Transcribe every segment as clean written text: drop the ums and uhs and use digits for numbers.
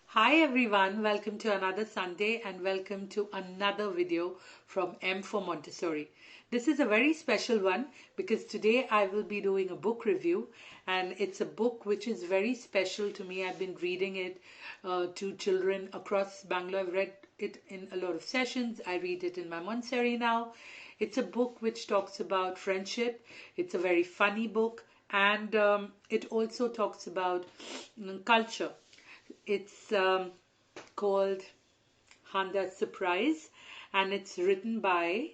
Hi everyone, welcome to another Sunday and welcome to another video from M for Montessori. This is a very special one because today I will be doing a book review, and it's a book which is very special to me. I've been reading it to children across Bangalore. I've read it in a lot of sessions. I read it in my Montessori now. It's a book which talks about friendship. It's a very funny book, and it also talks about culture. It's called Handa Surprise, and it's written by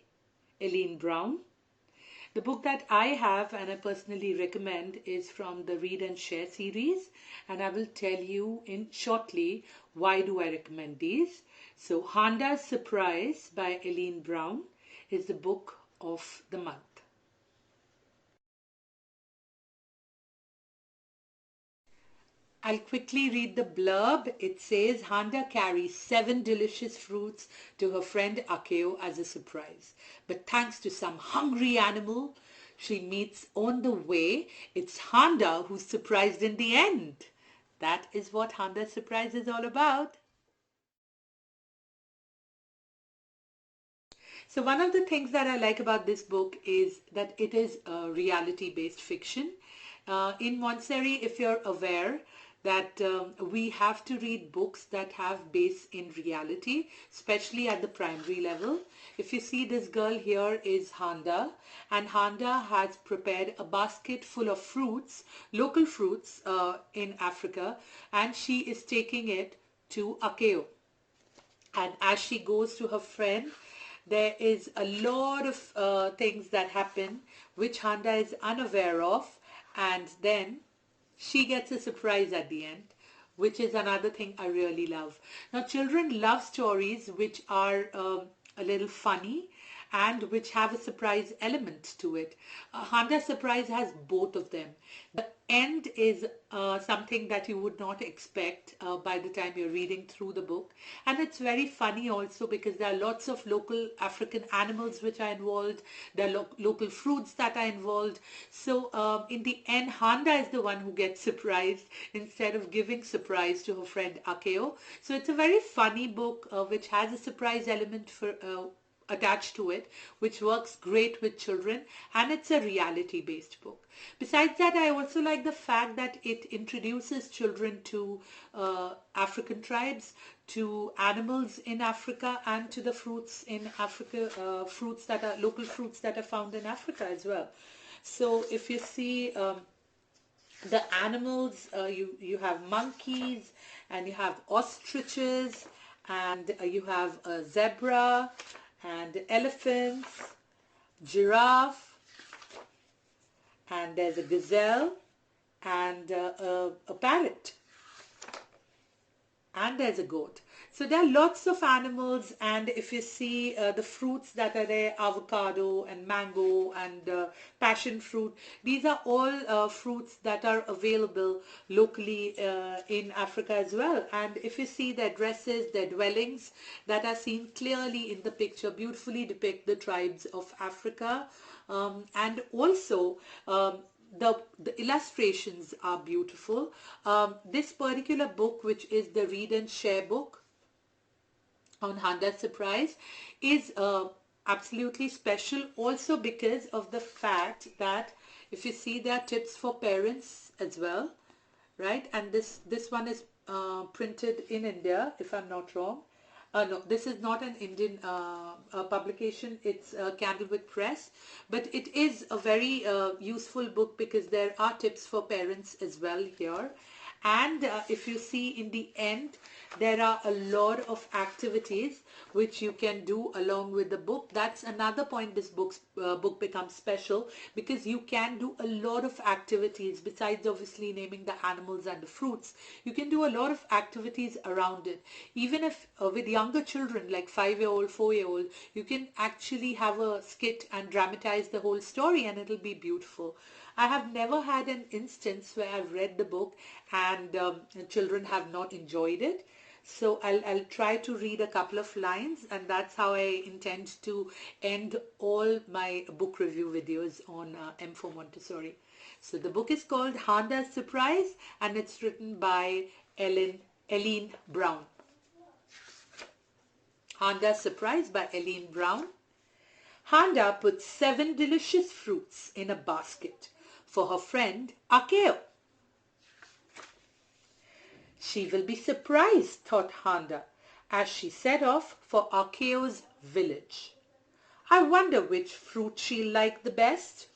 Eileen Browne. The book that I have and I personally recommend is from the Read and Share series, and I will tell you in shortly why do I recommend these. So Handa Surprise by Eileen Browne is the book of the month. I'll quickly read the blurb. It says Handa carries 7 delicious fruits to her friend Akeo as a surprise. But thanks to some hungry animal she meets on the way, it's Handa who's surprised in the end. That is what Handa Surprise is all about. So one of the things that I like about this book is that it is a reality-based fiction. In Montessori, if you're aware that we have to read books that have base in reality, especially at the primary level. If you see, this girl here is Handa, and Handa has prepared a basket full of fruits, local fruits in Africa, and she is taking it to Akeo. And as she goes to her friend, there is a lot of things that happen which Handa is unaware of, and then she gets a surprise at the end, which is another thing I really love. Now, children love stories which are a little funny and which have a surprise element to it. Handa Surprise has both of them. The end is something that you would not expect by the time you're reading through the book. And it's very funny also because there are lots of local African animals which are involved. There are local fruits that are involved. So in the end, Handa is the one who gets surprised instead of giving surprise to her friend Akeo. So it's a very funny book which has a surprise element for attached to it, which works great with children, and it's a reality based book. Besides that, I also like the fact that it introduces children to African tribes, to animals in Africa, and to the fruits in Africa, fruits that are local fruits that are found in Africa as well. So if you see the animals, you have monkeys, and you have ostriches, and you have a zebra and elephants, giraffe, and there's a gazelle, and a parrot, and there's a goat. So there are lots of animals, and if you see the fruits that are there, avocado and mango and passion fruit, these are all fruits that are available locally in Africa as well. And if you see their dresses, their dwellings that are seen clearly in the picture, beautifully depict the tribes of Africa. And also the illustrations are beautiful. This particular book, which is the Read and Share book on Handa Surprise, is absolutely special also because of the fact that if you see, there are tips for parents as well, right? And this one is printed in India, if I'm not wrong. No, this is not an Indian publication. It's Candlewick Press, but it is a very useful book because there are tips for parents as well here. And if you see in the end, there are a lot of activities which you can do along with the book. That's another point this book becomes special, because you can do a lot of activities besides obviously naming the animals and the fruits. You can do a lot of activities around it. Even if with younger children like 5-year-old, 4-year-old, you can actually have a skit and dramatize the whole story, and it'll be beautiful. I have never had an instance where I've read the book and children have not enjoyed it. So I'll try to read a couple of lines, and that's how I intend to end all my book review videos on M4 Montessori. So the book is called Handa's Surprise, and it's written by Eileen Browne. Handa's Surprise by Eileen Browne. Handa put 7 delicious fruits in a basket for her friend Akeo. She will be surprised, thought Handa, as she set off for Akeo's village. I wonder which fruit she'll like the best.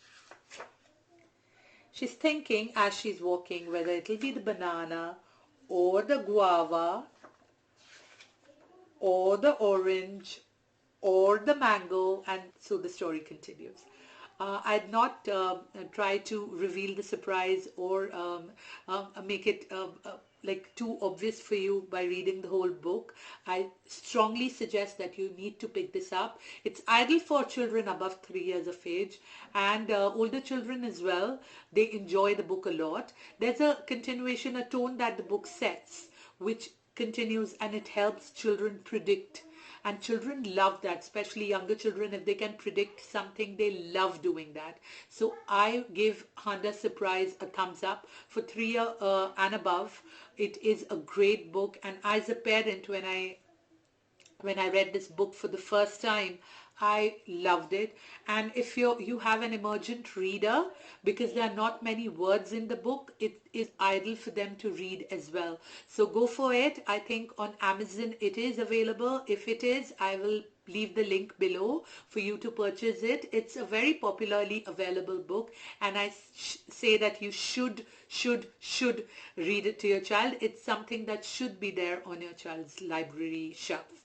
She's thinking as she's walking whether it'll be the banana or the guava or the orange or the mango, and so the story continues. I'd not try to reveal the surprise or make it like too obvious for you by reading the whole book. I strongly suggest that you need to pick this up. It's ideal for children above 3 years of age, and older children as well. They enjoy the book a lot. There's a continuation, a tone that the book sets, which continues, and it helps children predict. And children love that, especially younger children. If they can predict something, they love doing that. So I give Handa's Surprise a thumbs up for 3 year and above. It is a great book, and as a parent, when I read this book for the first time, I loved it. And if you have an emergent reader, because there are not many words in the book, it is ideal for them to read as well. So go for it. I think on Amazon it is available. If it is, I will leave the link below for you to purchase it. It's a very popularly available book, and I say that you should read it to your child. It's something that should be there on your child's library shelf.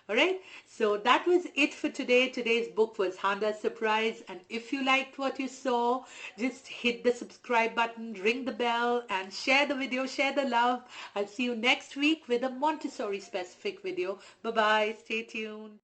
All right, so that was it for today. Today's book was Handa's Surprise, and if you liked what you saw, just hit the subscribe button, ring the bell, and share the video, share the love. I'll see you next week with a Montessori specific video. Bye bye, stay tuned.